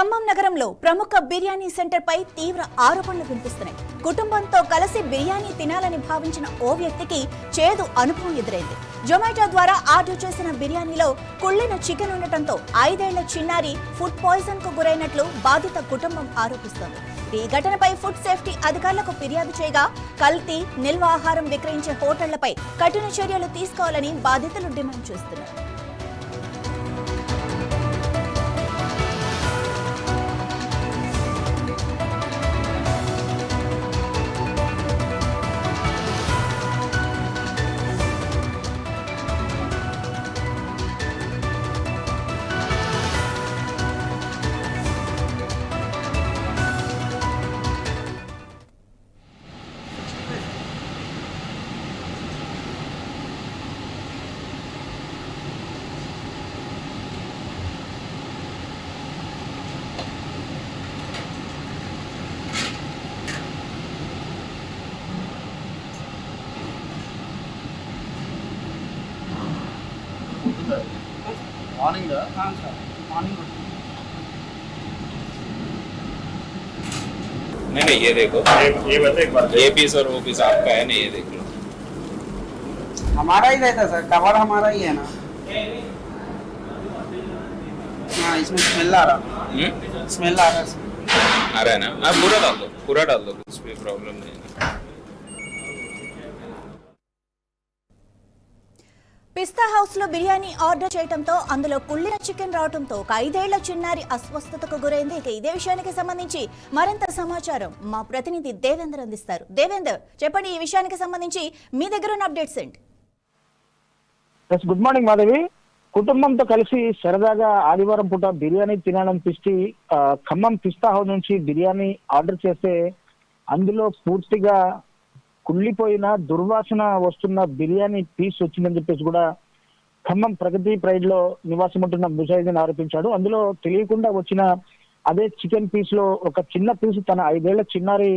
ఖమ్మం నగరంలో ప్రముఖ బిర్యానీ సెంటర్ పై తీవ్ర ఆరోపణలు వినిపిస్తున్నాయి. కుటుంబంతో కలిసి బిర్యానీ తినాలని భావించిన ఓ వ్యక్తికి చేదు అనుభవం ఎదురైంది. జొమాటో ద్వారా ఆర్డర్ చేసిన బిర్యానీలో కుళ్ళిన చికెన్ ఉండటంతో 5 ఏళ్ల చిన్నారి ఫుడ్ పాయిజన్ కు గురైనట్లు బాధిత కుటుంబం ఆరోపిస్తోంది. ఈ ఘటనపై ఫుడ్ సేఫ్టీ అధికారులకు ఫిర్యాదు చేయగా కల్తీ, నిల్వ ఆహారం విక్రయించే హోటళ్లపై కఠిన చర్యలు తీసుకోవాలని బాధితులు డిమాండ్ చేస్తున్నారు. मॉर्निंग हाँ सर मॉर्निंग नहीं ये देखो ये बताइए एक बार ये पीस और वो पीस आपका है नहीं, ये देख लो हमारा ही रहता सर, कवर हमारा ही है ना। हाँ इसमें स्मेल आ रहा, स्मेल आ रहा है। आ रहा है ना? आप पूरा डाल दो कुछ भी प्रॉब्लम नहीं है। పిస్తా హౌస్ లో బిర్యానీ ఆర్డర్ చేయడంతో అందులో కుళ్ళిన చికెన్ రావడంతో ఒక 5 ఏళ్ల చిన్నారి అస్వస్థతకు గురైంది. ఇక ఇదే విషయానికి సంబంధించి మరింత సమాచారం మా ప్రతినిధి దేవేందర్ అందిస్తారు. దేవేందర్, చెప్పండి, ఈ విషయానికి సంబంధించి మీ దగ్గర ఉన్న అప్డేట్స్ ఏంటి? Good morning Madhavi. కుటుంబంతో కలిసి సరదాగా ఆదివారం పూట బిర్యానీ తినాలనిపిస్తే ఖమ్మం పిస్తా హౌస్ నుంచి బిర్యానీ ఆర్డర్ చేస్తే అందులో పూర్తిగా కుళ్ళిపోయిన దుర్వాసన వస్తున్న బిర్యానీ పీస్ వచ్చిందని చెప్పేసి కూడా ఖమ్మం ప్రగతి ప్రైడ్ లో నివాసం ఉంటున్న ముజాహిదీన్ ఆరోపించాడు. అందులో తెలియకుండా వచ్చిన అదే చికెన్ పీస్ లో ఒక చిన్న పీస్ తన 5 ఏళ్ల చిన్నారి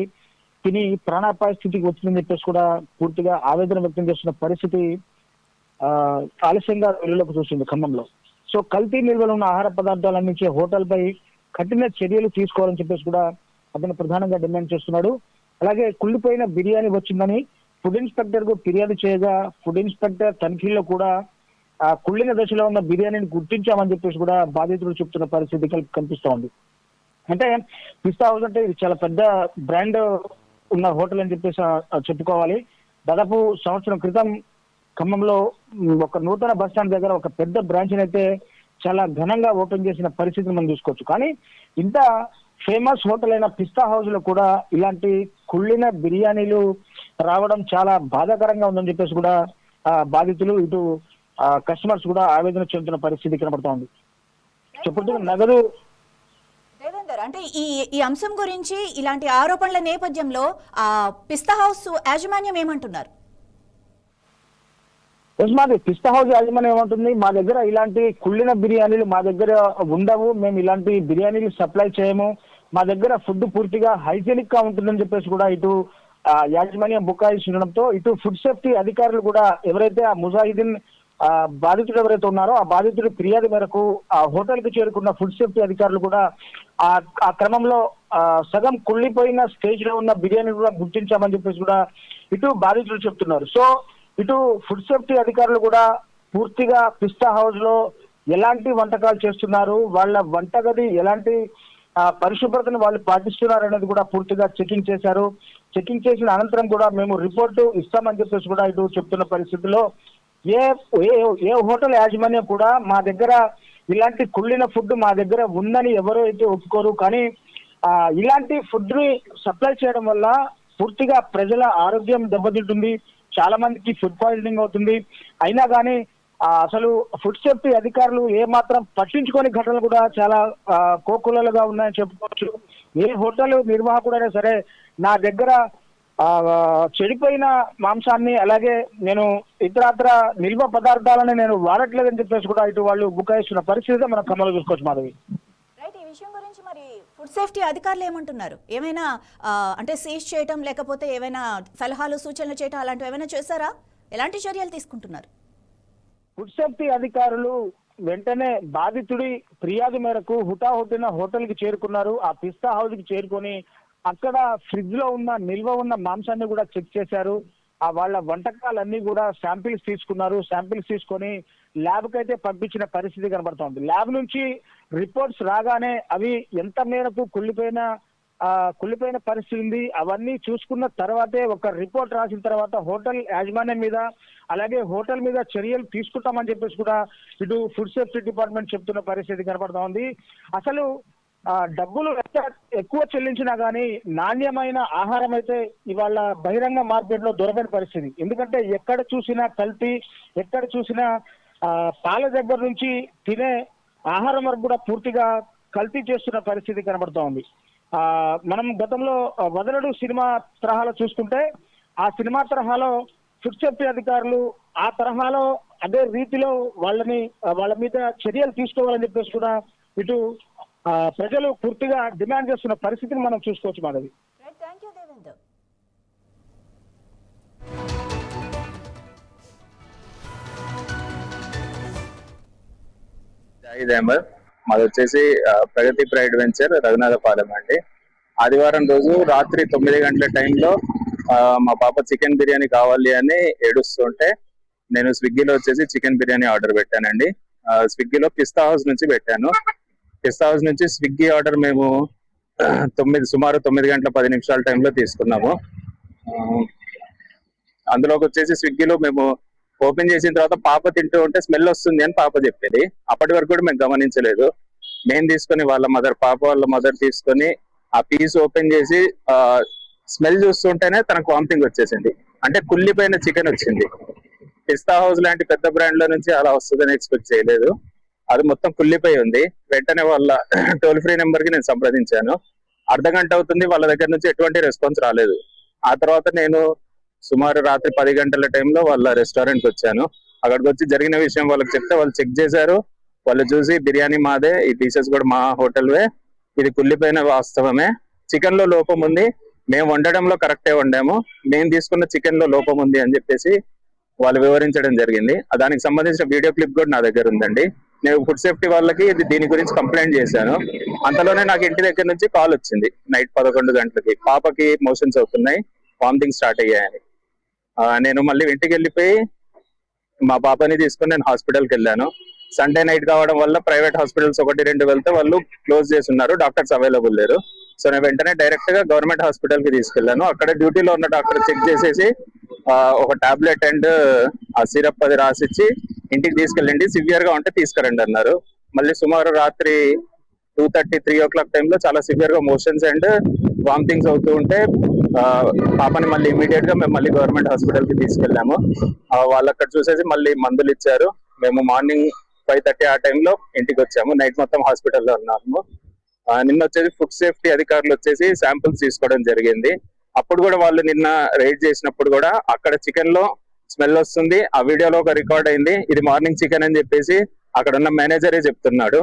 తిని ప్రాణాపాయ స్థితికి వచ్చిందని చెప్పేసి కూడా పూర్తిగా ఆవేదన వ్యక్తం చేస్తున్న పరిస్థితి ఆలస్యంగా వెలుగులోకి చూసింది ఖమ్మంలో. సో కల్తీ నిల్వలు ఉన్న ఆహార పదార్థాలు అందించే హోటల్ పై కఠిన చర్యలు తీసుకోవాలని చెప్పేసి కూడా అతను ప్రధానంగా డిమాండ్ చేస్తున్నాడు. అలాగే కుళ్ళిపోయిన బిర్యానీ వచ్చిందని ఫుడ్ ఇన్స్పెక్టర్ కు ఫిర్యాదు చేయగా ఫుడ్ ఇన్స్పెక్టర్ తనిఖీల్లో కూడా కుళ్ళిన దశలో ఉన్న బిర్యానీని గుర్తించామని చెప్పేసి కూడా బాధితులు చెప్తున్న పరిస్థితి కనిపిస్తా ఉంది. అంటే పిస్తా హౌస్ అంటే ఇది చాలా పెద్ద బ్రాండ్ ఉన్న హోటల్ అని చెప్పేసి చెప్పుకోవాలి. దాదాపు సంవత్సరం క్రితం ఖమ్మంలో ఒక నూతన బస్ స్టాండ్ దగ్గర ఒక పెద్ద బ్రాంచ్ అయితే చాలా ఘనంగా ఓపెన్ చేసిన పరిస్థితిని మనం చూసుకోవచ్చు. కానీ ఇంత ఫేమస్ హోటల్ అయిన పిస్తా హౌస్ లో కూడా ఇలాంటి కుళ్ళిన బిర్యానీలు రావడం చాలా బాధాకరంగా ఉందని చెప్పేసి కూడా బాధితులు ఇటు కస్టమర్స్ కూడా ఆవేదన చెందుతున్న పరిస్థితి కనబడతా ఉంది. చెప్పుకుంటే నగదు దేవేందర్, అంటే ఈ అంశం గురించి ఇలాంటి ఆరోపణల నేపథ్యంలో పిస్తా హౌస్ యాజమాన్యం ఏమంటున్నారు? మాది పిస్తా హౌస్ యాజమాన్యం ఏమంటుంది, మా దగ్గర ఇలాంటి కుళ్ళిన బిర్యానీలు మా దగ్గర ఉండవు, మేము ఇలాంటి బిర్యానీలు సప్లై చేయము, మా దగ్గర ఫుడ్ పూర్తిగా హైజీనిక్ గా ఉంటుందని చెప్పేసి కూడా ఇటు యాజమాన్యం బుకాయిస్తుండడంతో ఇటు ఫుడ్ సేఫ్టీ అధికారులు కూడా ఎవరైతే ఆ ముజాహిదీన్ బాధితుడు ఎవరైతే ఉన్నారో ఆ బాధితుడి ఫిర్యాదు మేరకు ఆ హోటల్ కి చేరుకున్న ఫుడ్ సేఫ్టీ అధికారులు కూడా ఆ క్రమంలో సగం కుళ్ళిపోయిన స్టేజ్ లో ఉన్న బిర్యానీ కూడా గుర్తించామని చెప్పేసి కూడా ఇటు బాధితులు చెప్తున్నారు. సో ఇటు ఫుడ్ సేఫ్టీ అధికారులు కూడా పూర్తిగా పిస్తా హౌస్ లో ఎలాంటి వంటకాలు చేస్తున్నారు, వాళ్ళ వంటగది ఎలాంటి పరిశుభ్రతను వాళ్ళు పాటిస్తున్నారు అనేది కూడా పూర్తిగా చెకింగ్ చేశారు. చెకింగ్ చేసిన అనంతరం కూడా మేము రిపోర్టు ఇస్తామని చెప్పేసి కూడా ఇటు చెప్తున్న పరిస్థితుల్లో ఏ హోటల్ యాజమాన్యం కూడా మా దగ్గర ఇలాంటి కుళ్ళిన ఫుడ్ మా దగ్గర ఉందని ఎవరో అయితే ఒప్పుకోరు. కానీ ఇలాంటి ఫుడ్ ని సప్లై చేయడం వల్ల పూర్తిగా ప్రజల ఆరోగ్యం దెబ్బతింటుంది, చాలా మందికి ఫుడ్ పాయిజనింగ్ అవుతుంది. అయినా కానీ అసలు ఫుడ్ సేఫ్టీ అధికారులు ఏ మాత్రం పట్టించుకోని ఘటనలు కూడా చాలా కోకొల్లలుగా ఉన్నాయని చెప్పుకోవచ్చు. ఏ హోటల్ నిర్వాహకుడైనా సరే నా దగ్గర చెడిపోయిన మాంసాన్ని అలాగే నేను ఇతరత్ర నిల్వ పదార్థాలని నేను వాడట్లేదని చెప్పేసి కూడా ఇటు వాళ్ళు బుకాయిస్తున్న పరిస్థితి మనం కమలు చూసుకోవచ్చు మాధవి. రైట్, ఈ విషయం గురించి మరి ఫుడ్ సేఫ్టీ అధికారులు ఏమంటున్నారు? ఏమైనా అంటే సీజ్ చేయటం లేకపోతే ఏమైనా సలహాలు సూచనలు చేయటం అలాంటివి ఏమైనా చేశారా? ఎలాంటి చర్యలు తీసుకుంటున్నారు? ఫుడ్ సేఫ్టీ అధికారులు వెంటనే బాధితుడి ఫిర్యాదు మేరకు హుటాహుటిన హోటల్ కి చేరుకున్నారు. ఆ పిస్తా హౌస్ కి చేరుకొని అక్కడ ఫ్రిడ్జ్ లో ఉన్న నిల్వ ఉన్న మాంసాన్ని కూడా చెక్ చేశారు. ఆ వాళ్ళ వంటకాలన్నీ కూడా శాంపిల్స్ తీసుకున్నారు. శాంపిల్స్ తీసుకొని ల్యాబ్ కి అయితే పంపించిన పరిస్థితి కనబడుతోంది. ల్యాబ్ నుంచి రిపోర్ట్స్ రాగానే అవి ఎంత మేరకు కుళ్ళిపోయిన పరిస్థితి ఉంది అవన్నీ చూసుకున్న తర్వాతే ఒక రిపోర్ట్ రాసిన తర్వాత హోటల్ యాజమాన్యం మీద అలాగే హోటల్ మీద చర్యలు తీసుకుంటామని చెప్పేసి కూడా ఇటు ఫుడ్ సేఫ్టీ డిపార్ట్మెంట్ చెప్తున్న పరిస్థితి కనబడతా ఉంది. అసలు డబ్బులు ఎక్కువ చెల్లించినా కానీ నాణ్యమైన ఆహారం అయితే ఇవాళ బహిరంగ మార్కెట్ లో దొరకని పరిస్థితి. ఎందుకంటే ఎక్కడ చూసినా కల్తీ, ఎక్కడ చూసినా పాల దగ్గర నుంచి తినే ఆహారం వరకు కూడా పూర్తిగా కల్తీ చేస్తున్న పరిస్థితి కనబడుతూ ఉంది. మనం గతంలో వదలడు సినిమా తరహాలో చూసుకుంటే ఆ సినిమా తరహాలో ఫుడ్ సేఫ్టీ అధికారులు ఆ తరహాలో అదే రీతిలో వాళ్ళ మీద చర్యలు తీసుకోవాలని చెప్పేసి కూడా ఇటు ప్రజలు పూర్తిగా డిమాండ్ చేస్తున్న పరిస్థితిని మనం చూసుకోవచ్చు మాధవి. Thank you Devender. జాయిద్ అహ్మద్, మాది వచ్చేసి ప్రగతి ప్రైడ్ వెంచర్ రఘునాథపాలెం అండి. ఆదివారం రోజు రాత్రి 9 గంటల టైంలో మా పాప చికెన్ బిర్యానీ కావాలి అని ఏడుస్తుంటే నేను స్విగ్గీలో వచ్చేసి చికెన్ బిర్యానీ ఆర్డర్ పెట్టానండి. స్విగ్గీలో పిస్తా హౌస్ నుంచి పెట్టాను. పిస్తా హౌస్ నుంచి స్విగ్గీ ఆర్డర్ మేము సుమారు 9 గంటల 10 నిమిషాల టైంలో తీసుకున్నాము. అందులోకి వచ్చేసి స్విగ్గీలో మేము ఓపెన్ చేసిన తర్వాత పాప తింటూ ఉంటే స్మెల్ వస్తుంది అని పాప చెప్పేది. అప్పటి వరకు కూడా మేము గమనించలేదు. మేము తీసుకొని పాప వాళ్ళ మదర్ తీసుకొని ఆ పీస్ ఓపెన్ చేసి స్మెల్ చూస్తుంటేనే తనకు వామిటింగ్ వచ్చేసింది. అంటే కుళ్ళిపోయిన చికెన్ వచ్చింది. పిస్తా హౌస్ లాంటి పెద్ద బ్రాండ్ లో నుంచి అలా వస్తుందని ఎక్స్పెక్ట్ చేయలేదు. అది మొత్తం కుళ్ళిపోయి ఉంది. వెంటనే వాళ్ళ టోల్ ఫ్రీ నెంబర్ కి నేను సంప్రదించాను. అర్ధగంట అవుతుంది, వాళ్ళ దగ్గర నుంచి ఎటువంటి రెస్పాన్స్ రాలేదు. ఆ తర్వాత నేను సుమారు రాత్రి 10 గంటల టైంలో వాళ్ళ రెస్టారెంట్ కి వచ్చాను. అక్కడికి వచ్చి జరిగిన విషయం వాళ్ళకి చెప్తే వాళ్ళు చెక్ చేశారు. వాళ్ళు చూసి బిర్యానీ మాదే, ఈ పీసెస్ కూడా మా హోటల్వే, ఇది కుళ్ళిపోయిన వాస్తవమే, చికెన్ లో లోపం ఉంది, మేము వండడంలో కరెక్టే వండాము, మేము తీసుకున్న చికెన్ లో లోపం ఉంది అని చెప్పేసి వాళ్ళు వివరించడం జరిగింది. దానికి సంబంధించిన వీడియో క్లిప్ కూడా నా దగ్గర ఉందండి. నేను ఫుడ్ సేఫ్టీ వాళ్ళకి దీని గురించి కంప్లైంట్ చేశాను. అంతలోనే నాకు ఇంటి దగ్గర నుంచి కాల్ వచ్చింది నైట్ 11 గంటలకి, పాపకి మోషన్స్ అవుతున్నాయి, వామిటింగ్ స్టార్ట్ అయ్యాయని. నేను మళ్ళీ ఇంటికి వెళ్ళిపోయి మా పాపని తీసుకుని నేను హాస్పిటల్కి వెళ్ళాను. సండే నైట్ కావడం వల్ల ప్రైవేట్ హాస్పిటల్స్ 1-2 వెళ్తే వాళ్ళు క్లోజ్ చేసి ఉన్నారు, డాక్టర్స్ అవైలబుల్ లేరు. సో నేను వెంటనే డైరెక్ట్ గా గవర్నమెంట్ హాస్పిటల్ కి తీసుకెళ్లాను. అక్కడ డ్యూటీలో ఉన్న డాక్టర్ చెక్ చేసేసి ఒక టాబ్లెట్ అండ్ ఆ సిరప్ అది రాసిచ్చి ఇంటికి తీసుకెళ్ళండి, సివియర్ గా ఉంటే తీసుకురండి అన్నారు. మళ్ళీ సుమారు రాత్రి 2:30-3 o'clock టైంలో చాలా సివియర్ గా మోషన్స్ అండ్ వామిటింగ్స్ అవుతూ ఉంటే పాపని మళ్ళీ ఇమీడియట్ గా మేము మళ్ళీ గవర్నమెంట్ హాస్పిటల్ కి తీసుకెళ్ళాము. వాళ్ళు అక్కడ చూసేసి మళ్ళీ మందులు ఇచ్చారు. మేము మార్నింగ్ 5:30 ఆ టైంలో ఇంటికి వచ్చాము. నైట్ మొత్తం హాస్పిటల్లో ఉన్నాము. నిన్న వచ్చేసి ఫుడ్ సేఫ్టీ అధికారులు వచ్చేసి శాంపుల్స్ తీసుకోవడం జరిగింది. అప్పుడు కూడా వాళ్ళు నిన్న రైడ్ చేసినప్పుడు కూడా అక్కడ చికెన్ లో స్మెల్ వస్తుంది, ఆ వీడియోలో ఒక రికార్డ్ అయింది, ఇది మార్నింగ్ చికెన్ అని చెప్పేసి అక్కడ ఉన్న మేనేజరే చెప్తున్నాడు.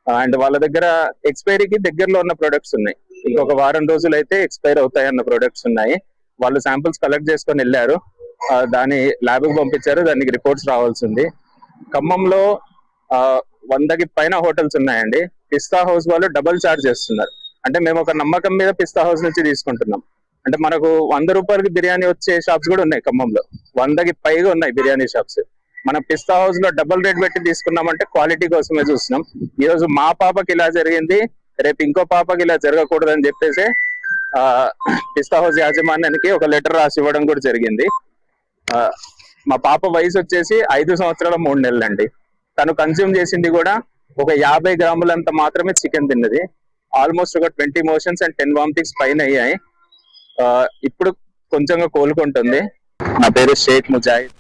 అండ్ వాళ్ళ దగ్గర ఎక్స్పైరీకి దగ్గరలో ఉన్న ప్రొడక్ట్స్ ఉన్నాయి, ఇంకొక వారం రోజులు అయితే ఎక్స్పైర్ అవుతాయన్న ప్రొడక్ట్స్ ఉన్నాయి. వాళ్ళు శాంపుల్స్ కలెక్ట్ చేసుకొని వెళ్ళారు, దాన్ని ల్యాబ్కి పంపించారు, దానికి రిపోర్ట్స్ రావాల్సింది. ఖమ్మంలో 100కి పైన హోటల్స్ ఉన్నాయండి. పిస్తా హౌస్ వాళ్ళు డబుల్ ఛార్జ్ చేస్తున్నారు. అంటే మేము ఒక నమ్మకం మీద పిస్తా హౌస్ నుంచి తీసుకుంటున్నాం. అంటే మనకు 100 రూపాయలకి బిర్యానీ వచ్చే షాప్స్ కూడా ఉన్నాయి ఖమ్మంలో, 100కి పైగా ఉన్నాయి బిర్యానీ షాప్స్. మనం పిస్తా హౌస్ లో డబుల్ రేట్ పెట్టి తీసుకున్నామంటే క్వాలిటీ కోసమే చూస్తున్నాం. ఈ రోజు మా పాపకి ఇలా జరిగింది, రేపు ఇంకో పాపకి ఇలా జరగకూడదని చెప్పేసి పిస్తా హౌస్ యాజమాన్యానికి ఒక లెటర్ రాసి ఇవ్వడం కూడా జరిగింది. మా పాప వయసు వచ్చేసి 5 సంవత్సరాల 3 నెలలండి. తను కన్స్యూమ్ చేసింది కూడా ఒక 50 గ్రాములంత మాత్రమే చికెన్ తిన్నది. ఆల్మోస్ట్ ఒక 20 మోషన్స్ అండ్ 10 వామిటింగ్స్ పైన అయ్యాయి. ఇప్పుడు కొంచెంగా కోలుకుంటుంది. నా పేరు షేక్ ముజాహిద్.